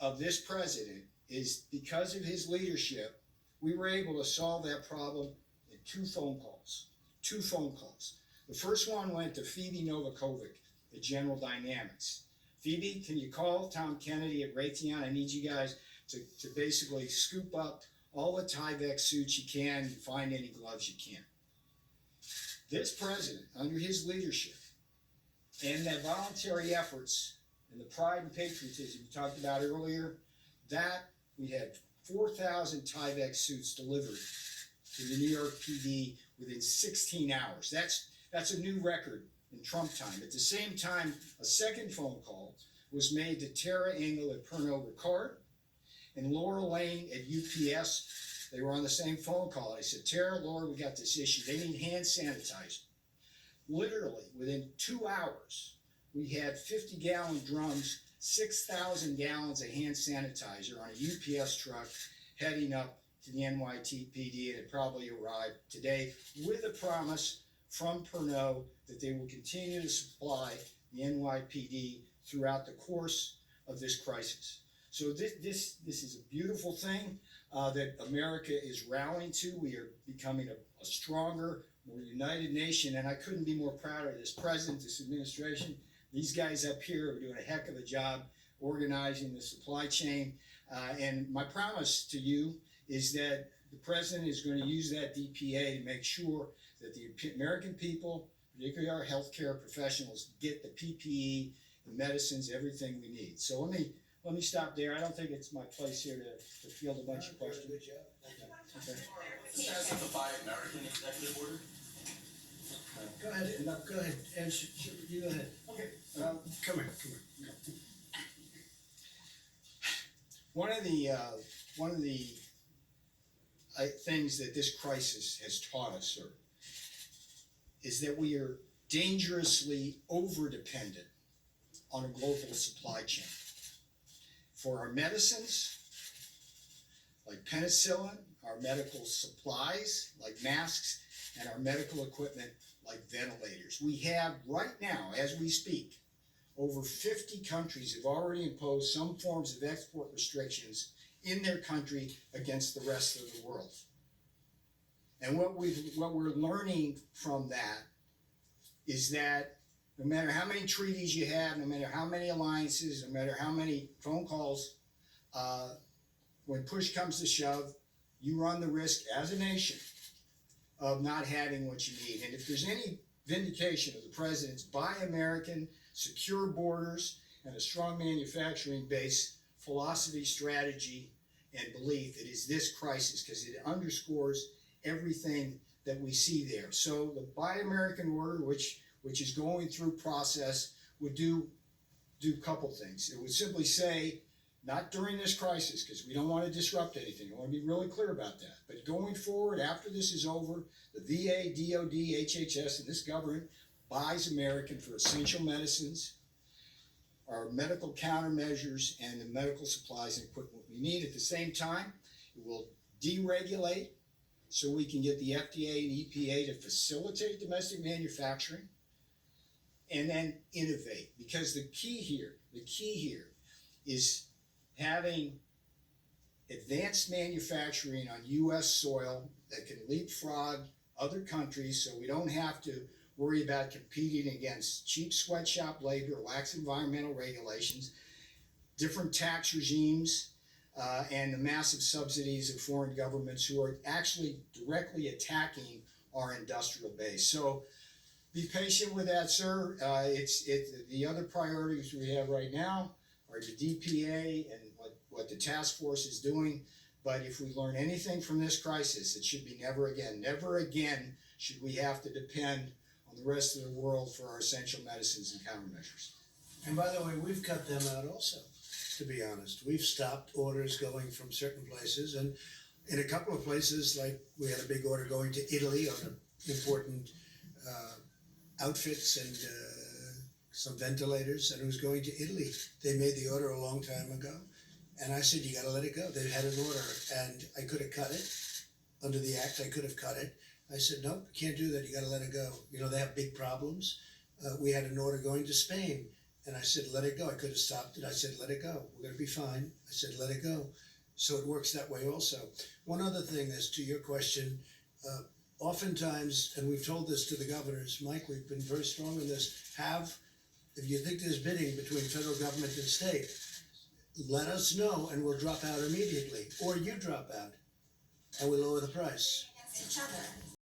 of this president is because of his leadership, we were able to solve that problem in 2 phone calls. 2 phone calls. The first one went to Phoebe Novakovic at General Dynamics. Phoebe, can you call Tom Kennedy at Raytheon? I need you guys to basically scoop up all the Tyvek suits you can and find any gloves you can. This president, under his leadership, and the voluntary efforts and the pride and patriotism we talked about earlier, that we had 4,000 Tyvek suits delivered to the New York PD within 16 hours. That's a new record in Trump time. At the same time, a second phone call was made to Tara Engel at Pernod Ricard and Laura Lane at UPS. They were on the same phone call. I said, Tara, Laura, we got this issue. They need hand sanitizer. Literally, within 2 hours, we had 50-gallon drums, 6,000 gallons of hand sanitizer on a UPS truck heading up to the NYPD, and it probably arrived today with a promise from Pernod that they will continue to supply the NYPD throughout the course of this crisis. So this is a beautiful thing that America is rallying to. We are becoming a stronger, more united nation, and I couldn't be more proud of this president, this administration. These guys up here are doing a heck of a job organizing the supply chain. And my promise to you is that the president is going to use that DPA to make sure that the American people, particularly our healthcare professionals, get the PPE, the medicines, everything we need. So let me stop there. I don't think it's my place here to field a bunch of questions. Good job. Okay. What's the status of the Buy American executive order? Go ahead, no, go ahead, and you go ahead. Okay. Come here. One of the things that this crisis has taught us, sir, is that we are dangerously over-dependent on a global supply chain. For our medicines, like penicillin, our medical supplies, like masks, and our medical equipment, like ventilators. We have right now, as we speak, over 50 countries have already imposed some forms of export restrictions in their country against the rest of the world. And what we're learning from that is that no matter how many treaties you have, no matter how many alliances, no matter how many phone calls, when push comes to shove, you run the risk as a nation of not having what you need. And if there's any vindication of the president's Buy American, secure borders, and a strong manufacturing base philosophy, strategy, and belief, it is this crisis, because it underscores everything that we see there. So the Buy American order, which is going through process, would do a couple things. It would simply say, not during this crisis, because we don't want to disrupt anything. I want to be really clear about that. But going forward, after this is over, the VA, DOD, HHS, and this government buys American for essential medicines, our medical countermeasures, and the medical supplies and equipment we need. At the same time, it will deregulate so we can get the FDA and EPA to facilitate domestic manufacturing, and then innovate. Because the key here is having advanced manufacturing on U.S. soil that can leapfrog other countries, so we don't have to worry about competing against cheap sweatshop labor, lax environmental regulations, different tax regimes, and the massive subsidies of foreign governments who are actually directly attacking our industrial base. So be patient with that, sir. The other priorities we have right now are the DPA and what the task force is doing. But if we learn anything from this crisis, it should be never again. Never again should we have to depend on the rest of the world for our essential medicines and countermeasures. And by the way, we've cut them out also, to be honest. We've stopped orders going from certain places, and in a couple of places, like we had a big order going to Italy on important outfits and some ventilators, and it was going to Italy. They made the order a long time ago, and I said, you gotta let it go. They had an order, and I could have cut it. Under the act, I could have cut it. I said, nope, you can't do that, you gotta let it go. You know, they have big problems. We had an order going to Spain, And I said, let it go. I could have stopped it. I said, let it go. We're gonna be fine. I said, let it go. So it works that way also. One other thing as to your question, oftentimes, and we've told this to the governors, Mike, we've been very strong in this, if you think there's bidding between federal government and state, let us know and we'll drop out immediately, or you drop out and we lower the price. Against each other.